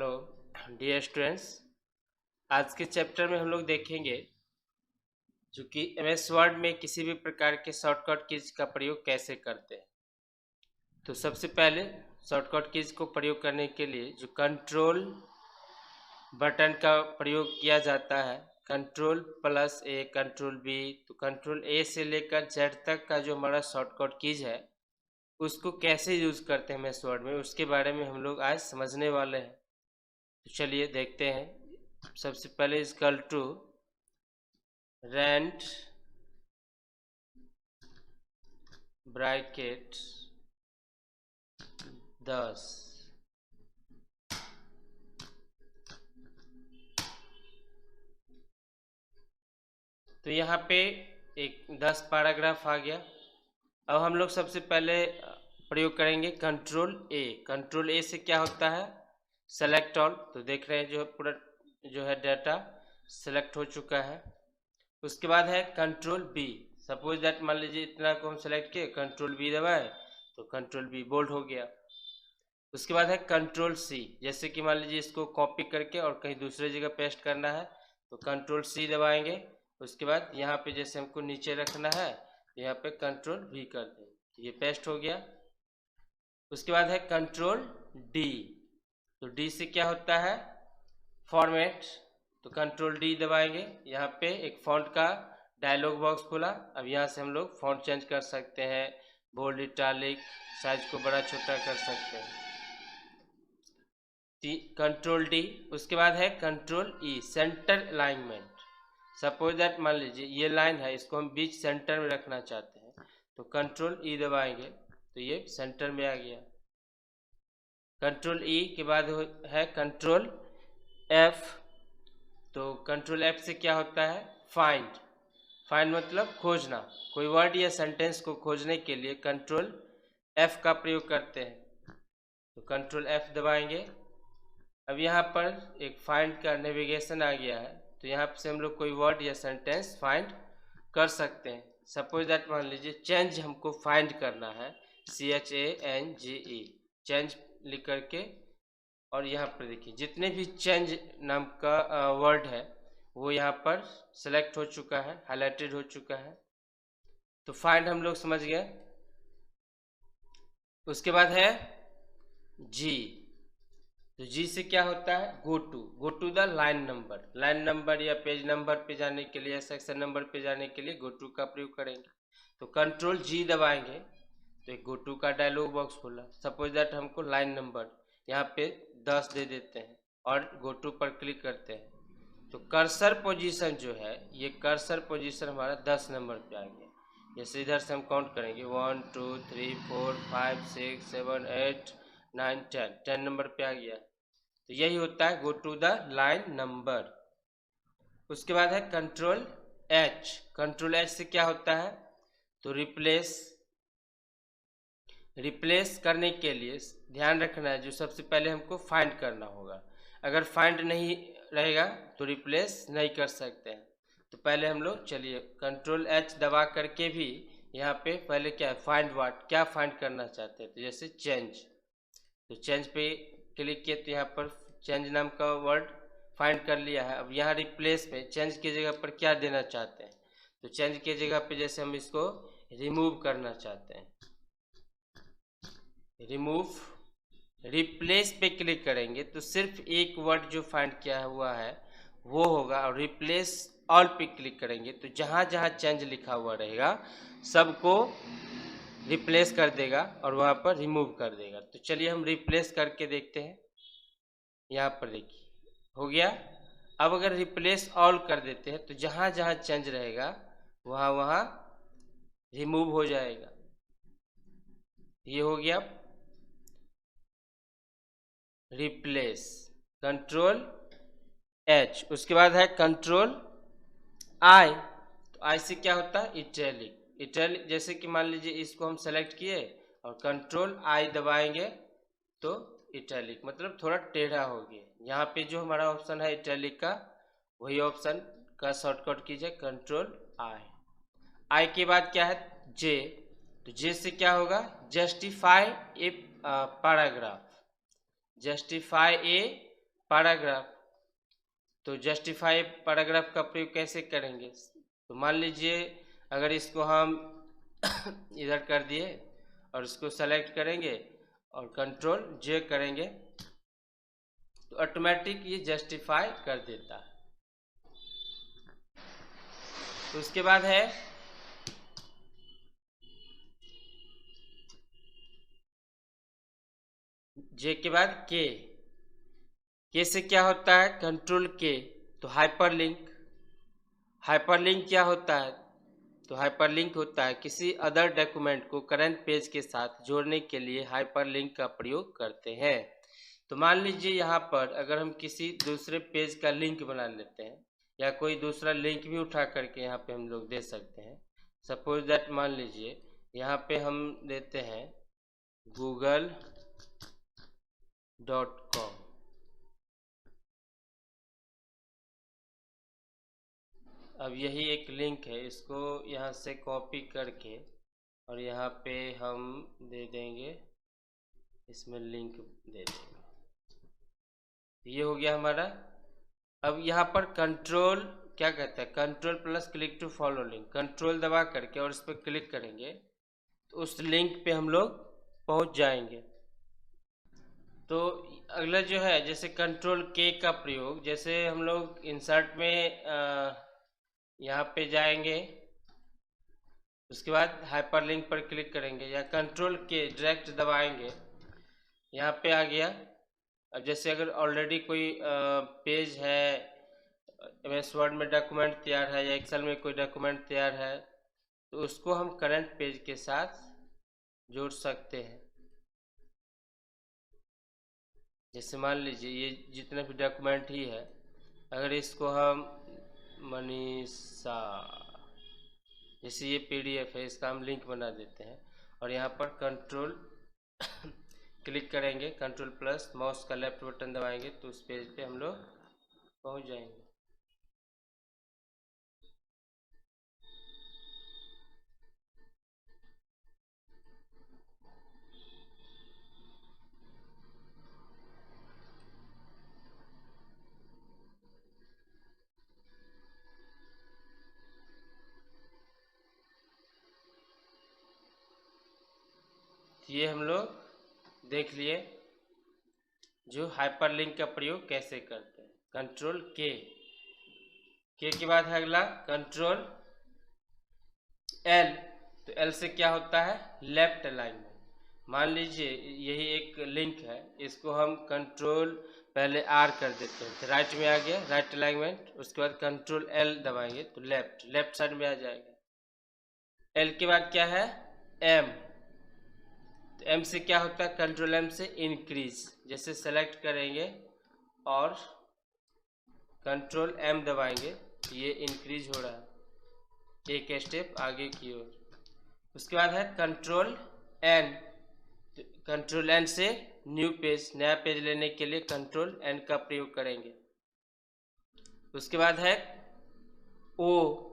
Hello dear students. आज के chapter में हम लोग देखेंगे जो कि एमएस वर्ड में किसी भी प्रकार के शॉर्टकट कीज का प्रयोग कैसे करते हैं। तो सबसे पहले शॉर्टकट कीज को प्रयोग करने के लिए जो कंट्रोल बटन का प्रयोग किया जाता है, कंट्रोल प्लस ए, कंट्रोल बी, तो कंट्रोल ए से लेकर जेड तक का जो हमारा शॉर्टकट कीज है उसको कैसे यूज करते हैं एमएस वर्ड में, उसके बारे में हम लोग आज समझने वाले हैं। तो चलिए देखते हैं। सबसे पहले इक्वल टू रेंट ब्रैकेट 10, तो यहाँ पे एक 10 पैराग्राफ आ गया। अब हम लोग सबसे पहले प्रयोग करेंगे कंट्रोल ए। कंट्रोल ए से क्या होता है, सेलेक्ट ऑल। तो देख रहे हैं जो पूरा जो है डाटा सेलेक्ट हो चुका है। उसके बाद है कंट्रोल बी। सपोज दैट मान लीजिए इतना को हम सेलेक्ट किए, कंट्रोल बी दबाए तो कंट्रोल बी बोल्ड हो गया। उसके बाद है कंट्रोल सी। जैसे कि मान लीजिए इसको कॉपी करके और कहीं दूसरे जगह पेस्ट करना है तो कंट्रोल सी दबाएंगे। उसके बाद यहाँ पे जैसे हमको नीचे रखना है तो यहाँ पे कंट्रोल वी कर दें तो ये पेस्ट हो गया। उसके बाद है कंट्रोल डी। तो डी से क्या होता है, फॉर्मेट। तो कंट्रोल डी दबाएंगे, यहाँ पे एक फॉन्ट का डायलॉग बॉक्स खुला। अब यहाँ से हम लोग फॉन्ट चेंज कर सकते हैं, बोल्ड, इटालिक, साइज को बड़ा छोटा कर सकते हैं। Control D. उसके बाद है control E, centre alignment. Suppose that मान लीजिए ये लाइन है, इसको हम बीच सेंटर में रखना चाहते हैं तो कंट्रोल ई दबाएंगे तो ये सेंटर में आ गया। कंट्रोल ई के बाद है कंट्रोल एफ। तो कंट्रोल एफ से क्या होता है, फाइंड। फाइंड मतलब खोजना, कोई वर्ड या सेंटेंस को खोजने के लिए कंट्रोल एफ का प्रयोग करते हैं। तो कंट्रोल एफ दबाएंगे। अब यहाँ पर एक फाइंड का नेविगेशन आ गया है, तो यहाँ से हम लोग कोई वर्ड या सेंटेंस फाइंड कर सकते हैं। सपोज दैट मान लीजिए चेंज हमको फाइंड करना है, CHANGE, चेंज लिख करके, और यहाँ पर देखिए जितने भी चेंज नाम का वर्ड है वो यहाँ पर सेलेक्ट हो चुका है, हाईलाइटेड हो चुका है। तो फाइंड हम लोग समझ गए। उसके बाद है जी। तो जी से क्या होता है, go to the line number. Line number या पेज नंबर पे जाने के लिए, सेक्शन नंबर पे जाने के लिए गो टू का प्रयोग करेंगे। तो कंट्रोल जी दबाएंगे तो एक गो टू का डायलॉग बॉक्स खुला। सपोज दैट हमको लाइन नंबर यहाँ पे 10 दे देते हैं और गो टू पर क्लिक करते हैं तो कर्सर पोजीशन जो है, ये कर्सर पोजीशन हमारा 10 नंबर पे आ गया। जैसे इधर से हम काउंट करेंगे 1 2 3 4 5 6 7 8 9 10 नंबर पे आ गया। तो यही होता है go to the line number. उसके बाद है कंट्रोल एच। कंट्रोल एच से क्या होता है, तो रिप्लेस करने के लिए ध्यान रखना है जो सबसे पहले हमको फाइंड करना होगा। अगर फाइंड नहीं रहेगा तो रिप्लेस नहीं कर सकते हैं। तो पहले हम लोग चलिए कंट्रोल एच दबा करके भी यहाँ पे पहले क्या है, फाइंड वाट, क्या फाइंड करना चाहते हैं। तो जैसे चेंज, तो चेंज पे क्लिक किए तो यहाँ पर चेंज नाम का वर्ड फाइंड कर लिया है। अब यहाँ रिप्लेस में चेंज की जगह पर क्या देना चाहते हैं, तो चेंज की जगह पे जैसे हम इसको रिमूव करना चाहते हैं, रिमूव। रिप्लेस पे क्लिक करेंगे तो सिर्फ एक वर्ड जो फाइंड किया हुआ है वो होगा, और रिप्लेस ऑल पे क्लिक करेंगे तो जहाँ जहाँ चेंज लिखा हुआ रहेगा सबको रिप्लेस कर देगा और वहाँ पर रिमूव कर देगा। तो चलिए हम रिप्लेस करके देखते हैं। यहाँ पर देखिए हो गया। अब अगर रिप्लेस ऑल कर देते हैं तो जहाँ जहाँ चेंज रहेगा वहाँ वहाँ रिमूव हो जाएगा। ये हो गया रिप्लेस, कंट्रोल एच। उसके बाद है कंट्रोल आई। तो आई से क्या होता है, इटैलिक। इटैलिक जैसे कि मान लीजिए इसको हम सेलेक्ट किए और कंट्रोल आई दबाएंगे तो इटैलिक मतलब थोड़ा टेढ़ा हो गया। यहाँ पे जो हमारा ऑप्शन है इटैलिक का, वही ऑप्शन का शॉर्टकट कीजिए कंट्रोल आई। आई के बाद क्या है, जे। तो जे से क्या होगा, justify a paragraph. Justify a paragraph. तो जस्टिफाई पैराग्राफ का प्रयोग कैसे करेंगे? तो मान लीजिए अगर इसको हम इधर कर दिए और इसको सेलेक्ट करेंगे और कंट्रोल जे करेंगे तो ऑटोमेटिक ये जस्टिफाई कर देता है। तो उसके बाद है जे के बाद के से क्या होता है? कंट्रोल के। तो हाइपरलिंक। हाइपरलिंक क्या होता है? तो हाइपरलिंक होता है किसी अदर डॉक्यूमेंट को करंट पेज के साथ जोड़ने के लिए हाइपरलिंक का प्रयोग करते हैं। तो मान लीजिए यहाँ पर अगर हम किसी दूसरे पेज का लिंक बना लेते हैं या कोई दूसरा लिंक भी उठा करके यहाँ पे हम लोग दे सकते हैं। सपोज दैट मान लीजिए यहाँ पे हम देते हैं google.com। अब यही एक लिंक है, इसको यहाँ से कॉपी करके और यहाँ पे हम दे देंगे, इसमें लिंक दे देंगे। ये हो गया हमारा। अब यहाँ पर कंट्रोल क्या कहता है? Control plus click to follow link. Control दबा करके और इस पर क्लिक करेंगे तो उस लिंक पे हम लोग पहुँच जाएंगे। तो अगला जो है जैसे कंट्रोल के का प्रयोग, जैसे हम लोग इंसर्ट में यहाँ पे जाएंगे, उसके बाद हाइपरलिंक पर क्लिक करेंगे या कंट्रोल के डायरेक्ट दबाएंगे, यहाँ पे आ गया। अब जैसे अगर ऑलरेडी कोई पेज है, एमएस वर्ड में डॉक्यूमेंट तैयार है या एक्सेल में कोई डॉक्यूमेंट तैयार है तो उसको हम करंट पेज के साथ जोड़ सकते हैं। जैसे मान लीजिए ये जितने भी डॉक्यूमेंट ही है, अगर इसको हम मनीषा, जैसे ये पीडीएफ है, इसका हम लिंक बना देते हैं और यहाँ पर कंट्रोल क्लिक करेंगे, कंट्रोल प्लस माउस का लेफ्ट बटन दबाएंगे तो उस पेज पे हम लोग पहुँच जाएंगे। ये हम लोग देख लिए जो हाइपरलिंक का प्रयोग कैसे करते हैं। कंट्रोल के बाद है अगला कंट्रोल एल। तो एल से क्या होता है? Left alignment. मान लीजिए यही एक लिंक है, इसको हम कंट्रोल पहले आर कर देते हैं तो राइट में आ गया, राइट अलाइनमेंट। उसके बाद कंट्रोल एल दबाएंगे तो लेफ्ट साइड में आ जाएगा। एल के बाद क्या है? एम। तो एम से क्या होता है? कंट्रोल एम से इंक्रीज। जैसे सेलेक्ट करेंगे और कंट्रोल एम दबाएंगे तो ये इंक्रीज हो रहा है एक स्टेप आगे की ओर। उसके बाद है कंट्रोल एन। कंट्रोल एन से न्यू पेज, नया पेज लेने के लिए कंट्रोल एन का प्रयोग करेंगे। उसके बाद है ओ।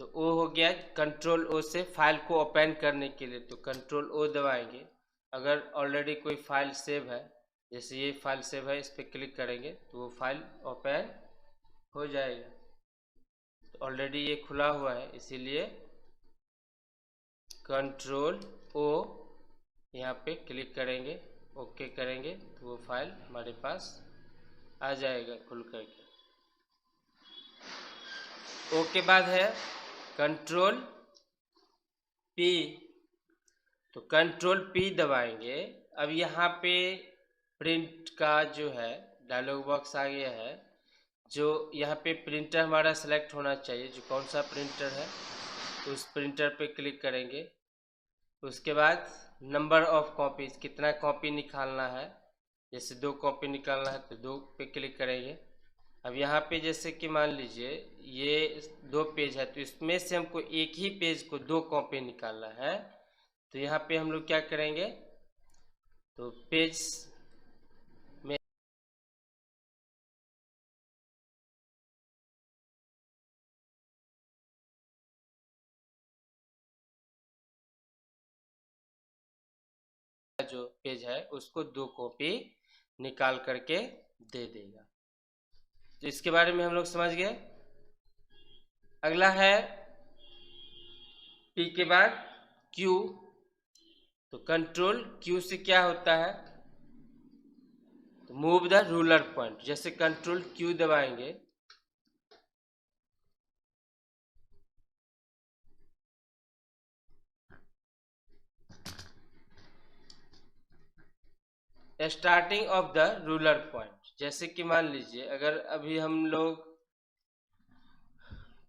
तो ओ हो गया कंट्रोल ओ से फाइल को ओपन करने के लिए, तो कंट्रोल ओ दबाएंगे। अगर ऑलरेडी कोई फाइल सेव है, जैसे ये फाइल सेव है, इस पर क्लिक करेंगे तो वो फाइल ओपन हो जाएगा। तो ऑलरेडी ये खुला हुआ है इसीलिए कंट्रोल ओ यहाँ पे क्लिक करेंगे, ओके करेंगे तो वो फाइल हमारे पास आ जाएगा खुल करके। ओ के बाद है कंट्रोल पी। तो कंट्रोल पी दबाएंगे। अब यहाँ पे प्रिंट का जो है डायलॉग बॉक्स आ गया है, जो यहाँ पे प्रिंटर हमारा सेलेक्ट होना चाहिए, जो कौन सा प्रिंटर है तो उस प्रिंटर पे क्लिक करेंगे। उसके बाद नंबर ऑफ कॉपीज, कितना कॉपी निकालना है, जैसे 2 कॉपी निकालना है तो 2 पे क्लिक करेंगे। अब यहाँ पे जैसे कि मान लीजिए ये 2 पेज है तो इसमें से हमको एक ही पेज को 2 कॉपी निकालना है, तो यहाँ पे हम लोग क्या करेंगे? तो पेज में जो पेज है उसको 2 कॉपी निकाल करके दे देगा। तो इसके बारे में हम लोग समझ गए। अगला है P के बाद Q। तो कंट्रोल Q से क्या होता है, तो मूव द रूलर पॉइंट। जैसे कंट्रोल Q दबाएंगे starting of the ruler point. जैसे कि मान लीजिए अगर अभी हम लोग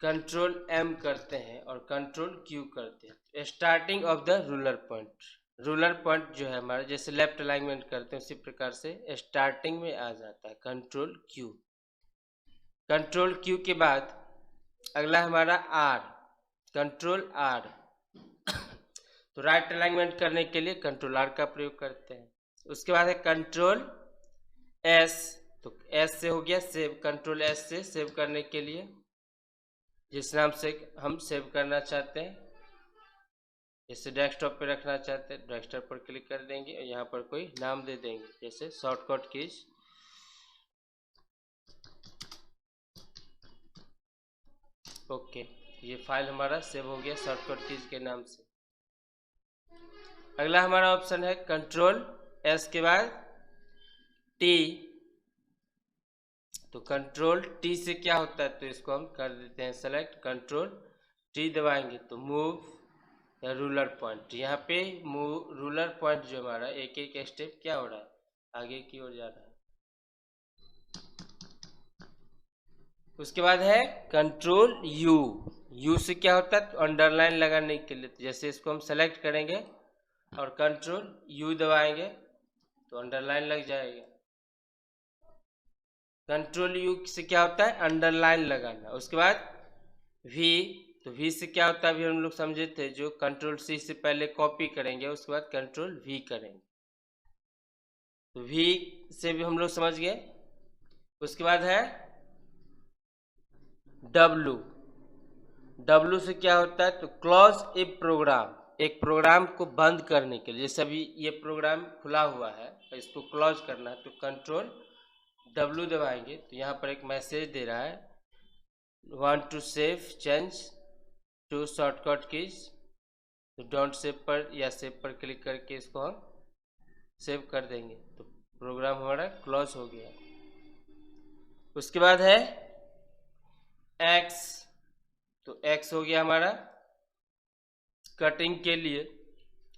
कंट्रोल M करते हैं और कंट्रोल Q करते हैं, starting of the ruler point. Ruler point जो है हमारा, जैसे लेफ्ट अलाइनमेंट करते हैं उसी प्रकार से स्टार्टिंग में आ जाता है कंट्रोल Q। कंट्रोल Q के बाद अगला हमारा R, कंट्रोल R। तो राइट अलाइनमेंट करने के लिए कंट्रोल R का प्रयोग करते हैं। उसके बाद है कंट्रोल S। तो S से हो गया सेव, कंट्रोल S से सेव करने के लिए जिस नाम से हम सेव करना चाहते हैं, जैसे डेस्कटॉप पे रखना चाहते हैं डेस्कटॉप पर क्लिक कर देंगे और यहाँ पर कोई नाम दे देंगे, जैसे शॉर्टकट कीज। ओके, ये फाइल हमारा सेव हो गया शॉर्टकट कीज के नाम से। अगला हमारा ऑप्शन है कंट्रोल S के बाद T। तो कंट्रोल T से क्या होता है, तो इसको हम कर देते हैं सेलेक्ट। कंट्रोल T दबाएंगे तो मूव या रूलर पॉइंट। यहाँ पे मूव रूलर पॉइंट जो हमारा एक एक स्टेप क्या हो रहा है, आगे की ओर जा रहा है। उसके बाद है कंट्रोल U। U से क्या होता है, तो अंडरलाइन लगाने के लिए। तो जैसे इसको हम सेलेक्ट करेंगे और कंट्रोल U दबाएंगे तो अंडरलाइन लग जाएगा। कंट्रोल U से क्या होता है, अंडरलाइन लगाना। उसके बाद V। तो V से क्या होता है, अभी हम लोग समझे थे, जो कंट्रोल C से पहले कॉपी करेंगे उसके बाद कंट्रोल V करेंगे। तो V से भी हम लोग समझ गए। उसके बाद है W। W से क्या होता है, तो क्लोज ए प्रोग्राम, एक प्रोग्राम को बंद करने के लिए। जैसे अभी ये प्रोग्राम खुला हुआ है और इसको क्लोज करना है, तो कंट्रोल W दबाएंगे तो यहाँ पर एक मैसेज दे रहा है, want to save change to shortcut keys. तो डोंट सेव पर या सेव पर क्लिक करके इसको हम सेव कर देंगे, तो प्रोग्राम हमारा क्लोज हो गया। उसके बाद है X। तो X हो गया हमारा कटिंग के लिए,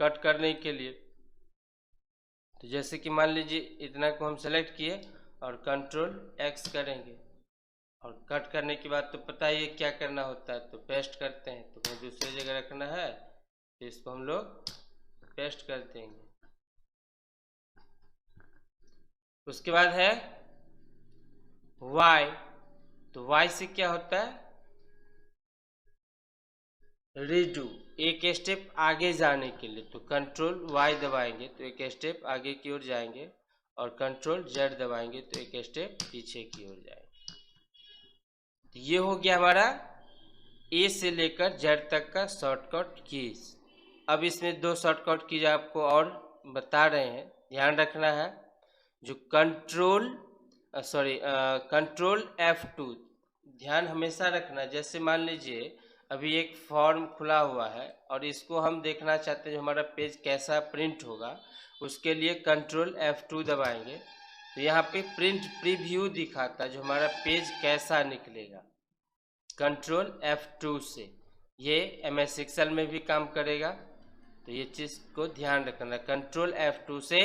कट करने के लिए। तो जैसे कि मान लीजिए इतना को हम सेलेक्ट किए और कंट्रोल X करेंगे और कट करने के बाद तो पता ही है क्या करना होता है, तो पेस्ट करते हैं। तो हमें दूसरी जगह रखना है तो इसको हम लोग पेस्ट कर देंगे। उसके बाद है Y। तो Y से क्या होता है, रीडू, एक स्टेप आगे जाने के लिए। तो कंट्रोल Y दबाएंगे तो एक स्टेप आगे की ओर जाएंगे और कंट्रोल Z दबाएंगे तो एक स्टेप पीछे की ओर जाएंगे। तो ये हो गया हमारा A से लेकर Z तक का शॉर्टकट कीज। अब इसमें दो शॉर्टकट कीज आपको और बता रहे हैं, ध्यान रखना है। जो कंट्रोल F2 ध्यान हमेशा रखना। जैसे मान लीजिए अभी एक फॉर्म खुला हुआ है और इसको हम देखना चाहते हैं जो हमारा पेज कैसा प्रिंट होगा, उसके लिए कंट्रोल F2 दबाएंगे तो यहाँ पे प्रिंट प्रीव्यू दिखाता है जो हमारा पेज कैसा निकलेगा। कंट्रोल F2 से ये MS एक्सेल में भी काम करेगा, तो ये चीज़ को ध्यान रखना। कंट्रोल F2 से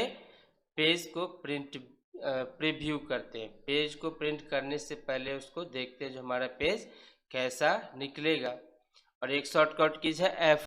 पेज को प्रीव्यू करते हैं। पेज को प्रिंट करने से पहले उसको देखते हैं जो हमारा पेज कैसा निकलेगा। और एक शॉर्टकट कीज है F।